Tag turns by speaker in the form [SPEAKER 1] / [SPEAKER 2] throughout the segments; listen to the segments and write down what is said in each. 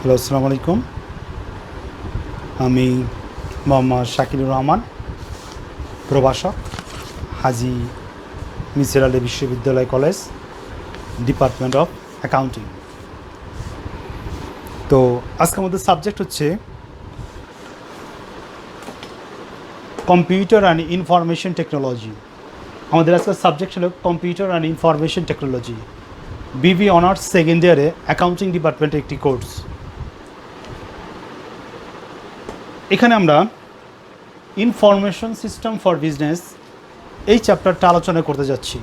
[SPEAKER 1] Hello, আসসালামু আলাইকুম। আমি মোহাম্মদ শাকিলুর রহমান, প্রভাষক, হাজী মিসির আলী বিশ্ববিদ্যালয় কলেজ, ডিপার্টমেন্ট অফ অ্যাকাউন্টিং। তো আজকে আমাদের সাবজেক্ট হচ্ছে কম্পিউটার অ্যান্ড ইনফরমেশন টেকনোলজি। আমাদের আজকের সাবজেক্ট হলো computer and information technology, Bibi honours second ইয়ারে অ্যাকাউন্টিং ডিপার্টমেন্টের একটি কোর্স। এখানে আমরা ইনফরমেশন সিস্টেম ফর বিজনেস এই চ্যাপ্টারটা আলোচনা করতে যাচ্ছি।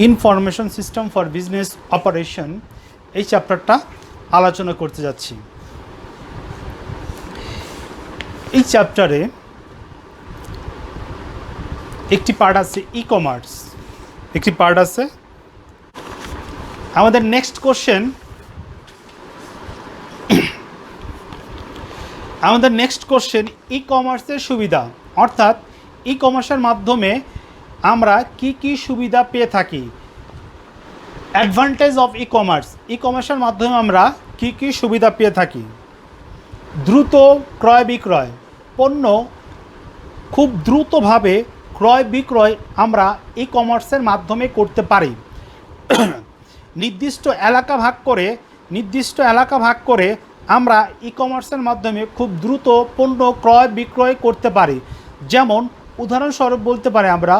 [SPEAKER 1] Information system for business operation এই চ্যাপ্টারটা আলোচনা করতে যাচ্ছি। এই চ্যাপ্টারে একটি পার্ট আছে ই কমার্স, একটি পার্ট আছে। আমাদের নেক্সট কোশ্চেন, ই কমার্সের সুবিধা, অর্থাৎ ই কমার্সের মাধ্যমে আমরা কি কি সুবিধা পেয়ে থাকি। অ্যাডভান্টেজ অফ ই কমার্সের মাধ্যমে আমরা কি কি সুবিধা পেয়ে থাকি। দ্রুত ক্রয় বিক্রয়, পণ্য খুব দ্রুতভাবে ক্রয় বিক্রয় আমরা ই কমার্সের মাধ্যমে করতে পারি। নির্দিষ্ট এলাকা ভাগ করে আমরা ই কমার্সের মাধ্যমে খুব দ্রুত পণ্য ক্রয় বিক্রয় করতে পারি। যেমন উদাহরণস্বরূপ বলতে পারি আমরা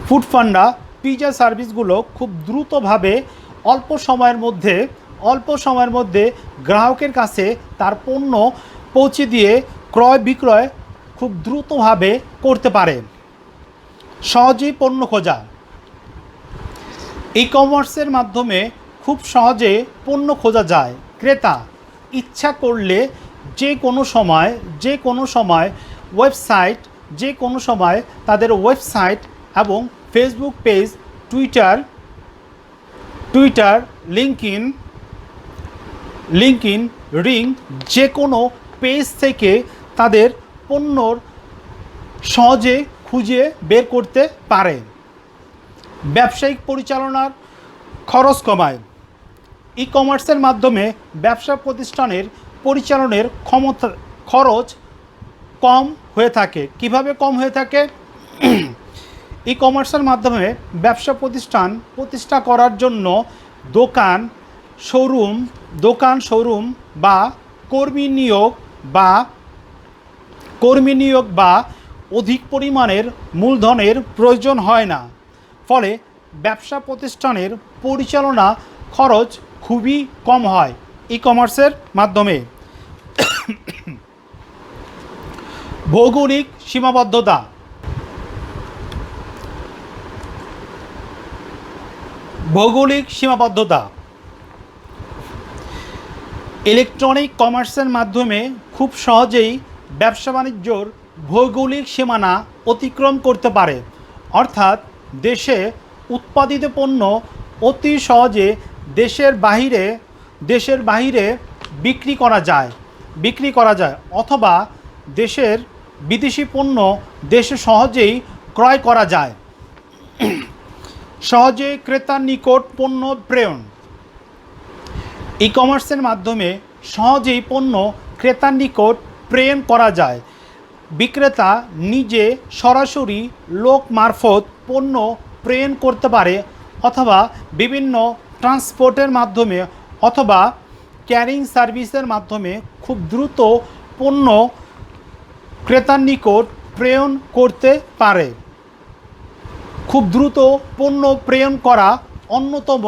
[SPEAKER 1] ফুড পান্ডা পিজা সার্ভিসগুলো খুব দ্রুতভাবে অল্প সময়ের মধ্যে গ্রাহকের কাছে তার পণ্য পৌঁছে দিয়ে ক্রয় বিক্রয় খুব দ্রুতভাবে করতে পারে। সহজেই পণ্য খোঁজা, ই কমার্সের মাধ্যমে খুব সহজে পণ্য খোঁজা যায়। ক্রেতা ইচ্ছা করলে যে কোনো সময় তাদের ওয়েবসাইট এবং ফেসবুক পেজ, টুইটার, লিঙ্কইন, রিং যে কোনো পেজ থেকে তাদের পণ্যর সহজে খুঁজে বের করতে পারে। ব্যবসায়িক পরিচালনার খরচ কমায়, ই কমার্সের মাধ্যমে ব্যবসা প্রতিষ্ঠানের পরিচালনের খরচ কম হয়ে থাকে। কিভাবে কম হয়ে থাকে? ই কমার্সের মাধ্যমে ব্যবসা প্রতিষ্ঠা করার জন্য দোকান, শোরুম বা কর্মী নিয়োগ বা অধিক পরিমাণের মূলধনের প্রয়োজন হয় না। ফলে ব্যবসা প্রতিষ্ঠানের পরিচালনা খরচ খুবই কম হয় ই কমার্সের মাধ্যমে। ভৌগোলিক সীমাবদ্ধতা, ইলেকট্রনিক কমার্সের মাধ্যমে খুব সহজেই ব্যবসা বাণিজ্যর ভৌগোলিক সীমানা অতিক্রম করতে পারে। অর্থাৎ দেশে উৎপাদিত পণ্য অতি সহজে দেশের বাহিরে বিক্রি করা যায় অথবা দেশের বিদেশি পণ্য দেশে সহজেই ক্রয় করা যায়। সহজে ক্রেতার নিকট পণ্য প্রেরণ, ই কমার্সের মাধ্যমে সহজেই পণ্য ক্রেতার নিকট প্রেরণ করা যায়। বিক্রেতা নিজে সরাসরি লোক মারফত পণ্য প্রেরণ করতে পারে অথবা বিভিন্ন ট্রান্সপোর্টের মাধ্যমে অথবা ক্যারিং সার্ভিসের মাধ্যমে খুব দ্রুত পণ্য ক্রেতার নিকট প্রেরণ করতে পারে। খুব দ্রুত পণ্য প্রেরণ করা অন্যতম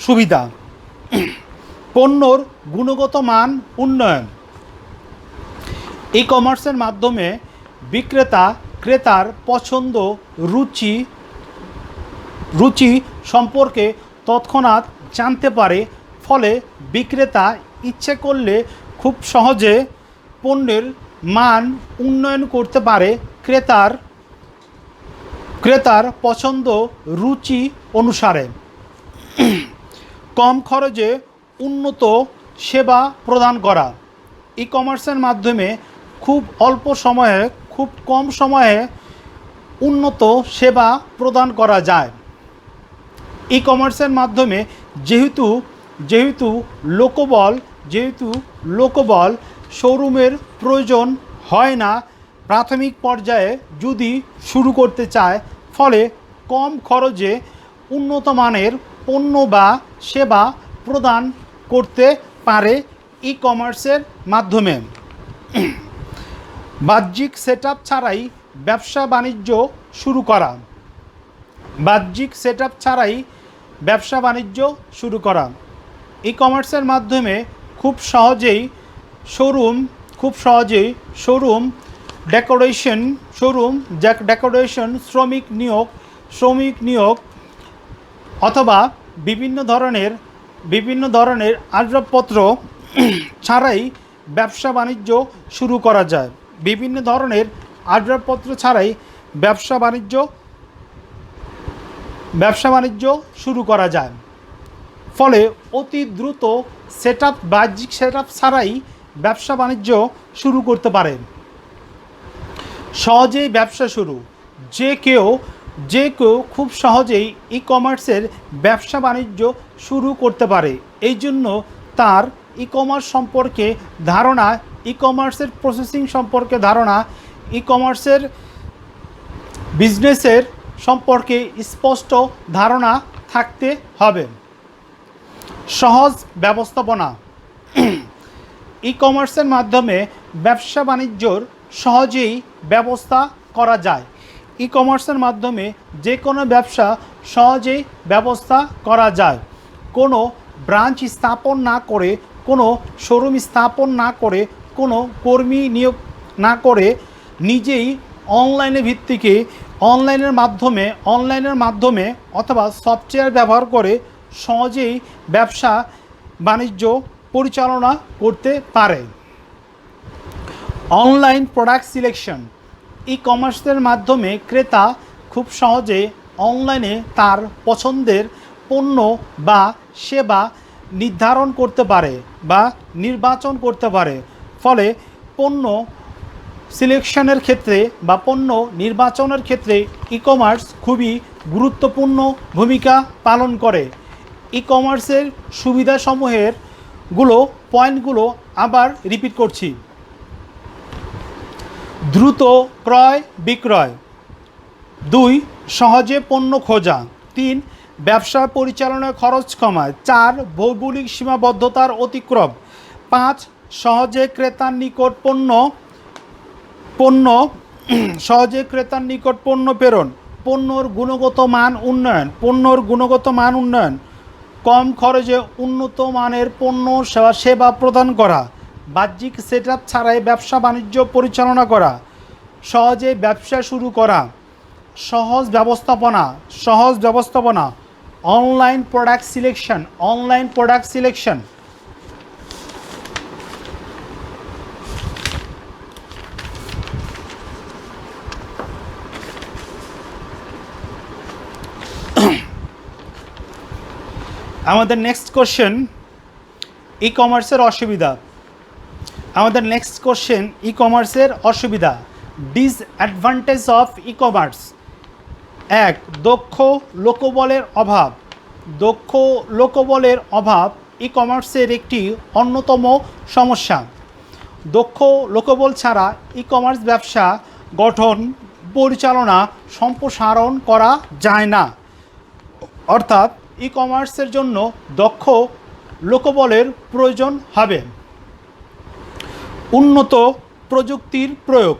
[SPEAKER 1] সুবিধা। পণ্যর গুণগত মান উন্নয়ন, ই কমার্সের মাধ্যমে বিক্রেতা ক্রেতার পছন্দ, রুচি সম্পর্কে তৎক্ষণাৎ জানতে পারে। ফলে বিক্রেতা ইচ্ছে করলে খুব সহজে পণ্যের মান উন্নয়ন করতে পারে ক্রেতার পছন্দ, রুচি অনুসারে। কম খরচে উন্নত সেবা প্রদান করা, ই কমার্সের মাধ্যমে খুব কম সময়ে উন্নত সেবা প্রদান করা যায়। ই কমার্সের মাধ্যমে যেহেতু যেহেতু লোকবল শোরুমের প্রয়োজন হয় না প্রাথমিক পর্যায়ে যদি শুরু করতে চায়, ফলে কম খরচে উন্নত মানের পণ্য বা সেবা প্রদান করতে পারে ই কমার্সের মাধ্যমে। বাহ্যিক সেটআপ ছাড়াই ব্যবসা বাণিজ্য শুরু করা। ই কমার্সের মাধ্যমে খুব সহজেই শোরুম ডেকোরেশন, শ্রমিক নিয়োগ অথবা বিভিন্ন ধরনের আসবাবপত্র ছাড়াই ব্যবসা বাণিজ্য শুরু করা যায়। ফলে অতি দ্রুত বাহ্যিক সেটআপ ছাড়াই ব্যবসা বাণিজ্য শুরু করতে পারে। সহজেই ব্যবসা শুরু। যে কেউ খুব সহজেই ই কমার্সের ব্যবসা বাণিজ্য শুরু করতে পারে। এই জন্য তার ই কমার্স সম্পর্কে ধারণা, ই কমার্সের প্রসেসিং সম্পর্কে ধারণা, ই কমার্সের বিজনেসের সম্পর্কে স্পষ্ট ধারণা থাকতে হবে। সহজ ব্যবস্থাপনা। ই কমার্সের মাধ্যমে ব্যবসা বাণিজ্যর সহজেই ব্যবস্থা করা যায়। ই কমার্সের মাধ্যমে যে কোনো ব্যবসা সহজেই ব্যবস্থা করা যায়। কোনো ব্রাঞ্চ স্থাপন না করে, কোনো শোরুম স্থাপন না করে, কোনো কর্মী নিয়োগ না করে নিজেই অনলাইনের মাধ্যমে অথবা সফটওয়্যার ব্যবহার করে সহজেই ব্যবসা বাণিজ্য পরিচালনা করতে পারে। Online product selection. ই কমার্সের মাধ্যমে ক্রেতা খুব সহজে অনলাইনে তার পছন্দের পণ্য বা সেবা নির্ধারণ করতে পারে বা নির্বাচন করতে পারে। ফলে পণ্য সিলেকশনের ক্ষেত্রে বা পণ্য নির্বাচনের ক্ষেত্রে ই কমার্স খুবই গুরুত্বপূর্ণ ভূমিকা পালন করে। ই কমার্সের সুবিধাসমূহের পয়েন্টগুলো আবার রিপিট করছি। দ্রুত ক্রয় বিক্রয়। 2. সহজে পণ্য খোঁজা। 3. ব্যবসা পরিচালনায় খরচ কমায়। 4. ভৌগোলিক সীমাবদ্ধতার অতিক্রম। 5. সহজে ক্রেতার নিকট পণ্য প্রেরণ। পণ্যর গুণগত মান উন্নয়ন। কম খরচে উন্নত মানের পণ্য সেবা প্রদান করা। বাহ্যিক সেটআপ ছাড়াই ব্যবসা বাণিজ্য পরিচালনা করা। সহজে ব্যবসা শুরু করা। সহজ ব্যবস্থাপনা। Online product selection. আমাদের নেক্সট কোশ্চেন, ই কমার্সের অসুবিধা। Disadvantage of e commerce. 1. দক্ষ লোকবলের অভাব ই কমার্সের একটি অন্যতম সমস্যা। দক্ষ লোকবল ছাড়া ই কমার্স ব্যবসা গঠন, পরিচালনা, সম্প্রসারণ করা যায় না। অর্থাৎ ই কমার্সের জন্য দক্ষ লোকবলের প্রয়োজন হবে। উন্নত প্রযুক্তির প্রয়োগ।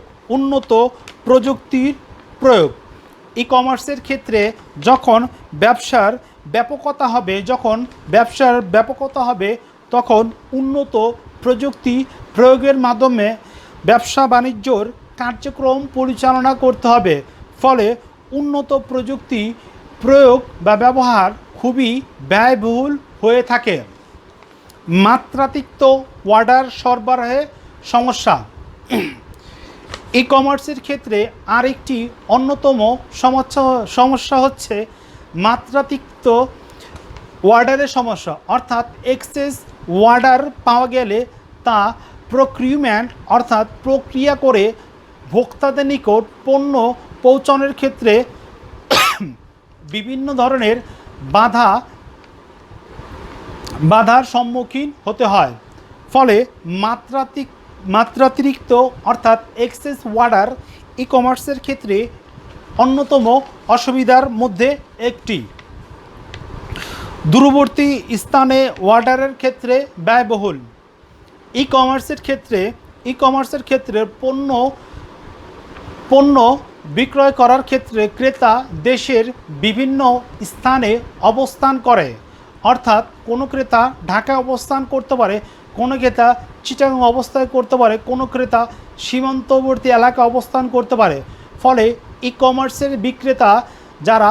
[SPEAKER 1] ই কমার্সের ক্ষেত্রে যখন ব্যবসার ব্যাপকতা হবে তখন উন্নত প্রযুক্তি প্রয়োগের মাধ্যমে ব্যবসা বাণিজ্যর কার্যক্রম পরিচালনা করতে হবে। ফলে উন্নত প্রযুক্তি প্রয়োগ বা ব্যবহার খুবই ব্যয়বহুল হয়ে থাকে। মাত্রাতিরিক্ত অর্ডার সরবরাহে সমস্যা। ই কমার্সের ক্ষেত্রে আরেকটি অন্যতম সমস্যা হচ্ছে মাত্রাতিরিক্ত অর্ডারের সমস্যা। অর্থাৎ এক্সেস অর্ডার পাওয়া গেলে তা প্রক্রিয়া করে ভোক্তাদের নিকট পণ্য পৌঁছানোর ক্ষেত্রে বিভিন্ন ধরনের বাধার সম্মুখীন হতে হয়। ফলে মাত্রাতিরিক্ত অর্থাৎ এক্সেস অর্ডার ই কমার্সের ক্ষেত্রে অন্যতম অসুবিধার মধ্যে একটি। দূরবর্তী স্থানে অর্ডারের ক্ষেত্রে ব্যয়বহুল। ই কমার্সের ক্ষেত্রে পণ্য বিক্রয় করার ক্ষেত্রে ক্রেতা দেশের বিভিন্ন স্থানে অবস্থান করে, অর্থাৎ কোনো ক্রেতা ঢাকায় অবস্থান করতে পারে, কোনো ক্রেতা চিটাগাং অবস্থান করতে পারে, কোনো ক্রেতা সীমান্তবর্তী এলাকায় অবস্থান করতে পারে। ফলে ই কমার্সের বিক্রেতা যারা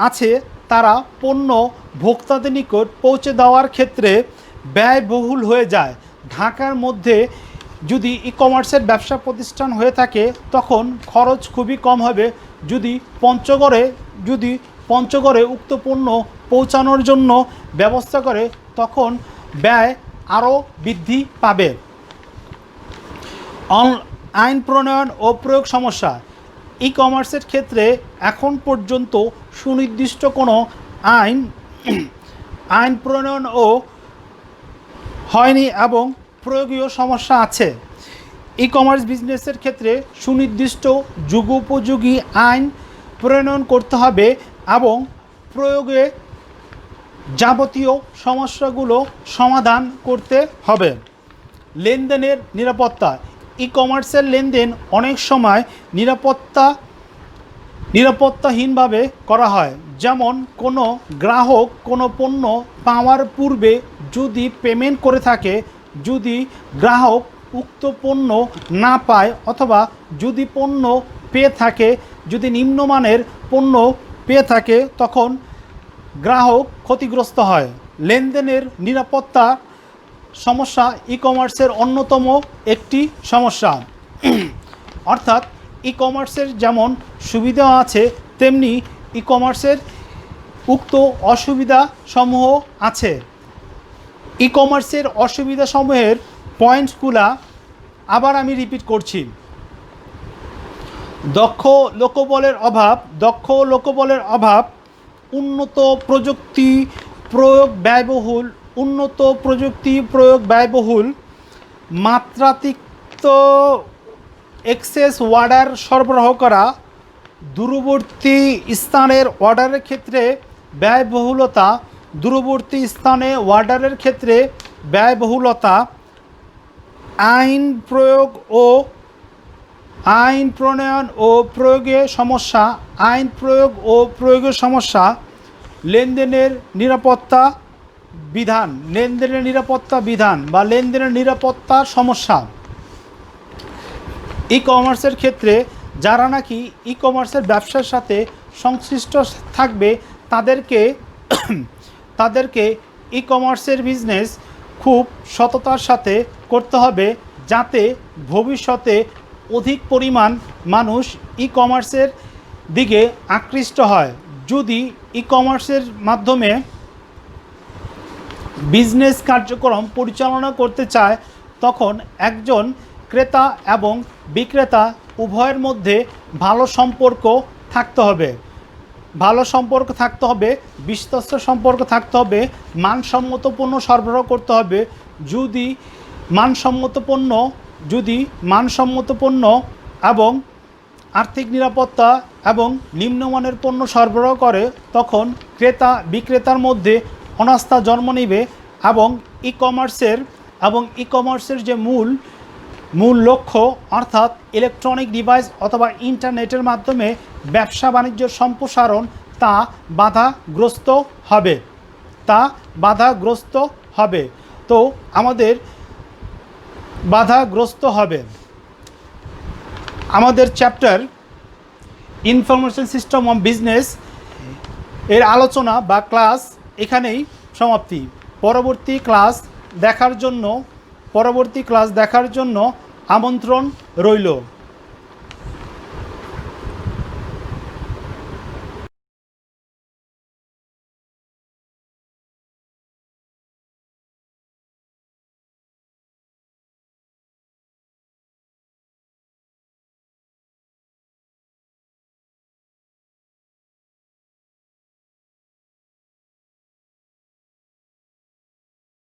[SPEAKER 1] আছে তারা পণ্য ভোক্তাদের নিকট পৌঁছে দেওয়ার ক্ষেত্রে ব্যয়বহুল হয়ে যায়। ঢাকার মধ্যে যদি ই কমার্সের ব্যবসা প্রতিষ্ঠান হয়ে থাকে তখন খরচ খুবই কম হবে। যদি পঞ্চগড়ে উক্ত পণ্য পৌঁছানোর জন্য ব্যবস্থা করে তখন ব্যয় আরও বৃদ্ধি পাবে। আইন প্রণয়ন ও প্রয়োগ সমস্যা। ই কমার্সের ক্ষেত্রে এখন পর্যন্ত সুনির্দিষ্ট কোনো আইন প্রণয়ন ও হয়নি এবং প্রয়োগীয় সমস্যা আছে। ই কমার্স বিজনেসের ক্ষেত্রে সুনির্দিষ্ট যুগোপযোগী আইন প্রণয়ন করতে হবে এবং প্রয়োগে যাবতীয় সমস্যাগুলো সমাধান করতে হবে। লেনদেনের নিরাপত্তা। ই কমার্সের লেনদেন অনেক সময় নিরাপত্তাহীনভাবে করা হয়। যেমন কোনো গ্রাহক কোনো পণ্য পাওয়ার পূর্বে যদি পেমেন্ট করে থাকে, যদি গ্রাহক উক্ত পণ্য না পায় অথবা যদি পণ্য পেয়ে থাকে, যদি নিম্নমানের পণ্য পেয়ে থাকে তখন গ্রাহক ক্ষতিগ্রস্ত হয়। লেনদেনের নিরাপত্তা সমস্যা ই কমার্সের অন্যতম একটি সমস্যা। অর্থাৎ ই কমার্সের যেমন সুবিধা আছে তেমনি ই কমার্সের উক্ত অসুবিধাসমূহ আছে। ই কমার্সের অসুবিধাসমূহের পয়েন্টসগুলা আবার আমি রিপিট করছি। দক্ষ লোকবলের অভাব, উন্নত প্রযুক্তি প্রয়োগ ব্যয়বহুল, মাত্রাতিরিক্ত এক্সেস অর্ডার সরবরাহ করা, দূরবর্তী স্থানের অর্ডারের ক্ষেত্রে ব্যয়বহুলতা, আইন প্রণয়ন ও প্রয়োগের সমস্যা, লেনদেনের নিরাপত্তা বিধান বা লেনদেনের নিরাপত্তার সমস্যা। ই কমার্সের ক্ষেত্রে যারা নাকি ই কমার্সের ব্যবসার সাথে সংশ্লিষ্ট থাকবে তাদেরকে ই কমার্সের বিজনেস খুব সততার সাথে করতে হবে যাতে ভবিষ্যতে অধিক পরিমাণ মানুষ ই কমার্সের দিকে আকৃষ্ট হয়। যদি ই কমার্সের মাধ্যমে বিজনেস কার্যক্রম পরিচালনা করতে চায় তখন একজন ক্রেতা এবং বিক্রেতা উভয়ের মধ্যে ভালো সম্পর্ক থাকতে হবে, বিশ্বস্ত সম্পর্ক থাকতে হবে, মানসম্মত পণ্য সরবরাহ করতে হবে। যদি মানসম্মত পণ্য এবং আর্থিক নিরাপত্তা এবং নিম্নমানের পণ্য সরবরাহ করে তখন ক্রেতা বিক্রেতার মধ্যে অনাস্থা জন্ম নেবে এবং ই কমার্সের যে মূল লক্ষ্য অর্থাৎ ইলেকট্রনিক ডিভাইস অথবা ইন্টারনেটের মাধ্যমে ব্যবসা বাণিজ্য সম্প্রসারণ তা বাধাগ্রস্ত হবে। তো আমাদের বাধাগ্রস্ত হবে। আমাদের chapter information system of business এর আলোচনা বা ক্লাস এখানেই সমাপ্তি। পরবর্তী ক্লাস দেখার জন্য আমন্ত্রণ রইল।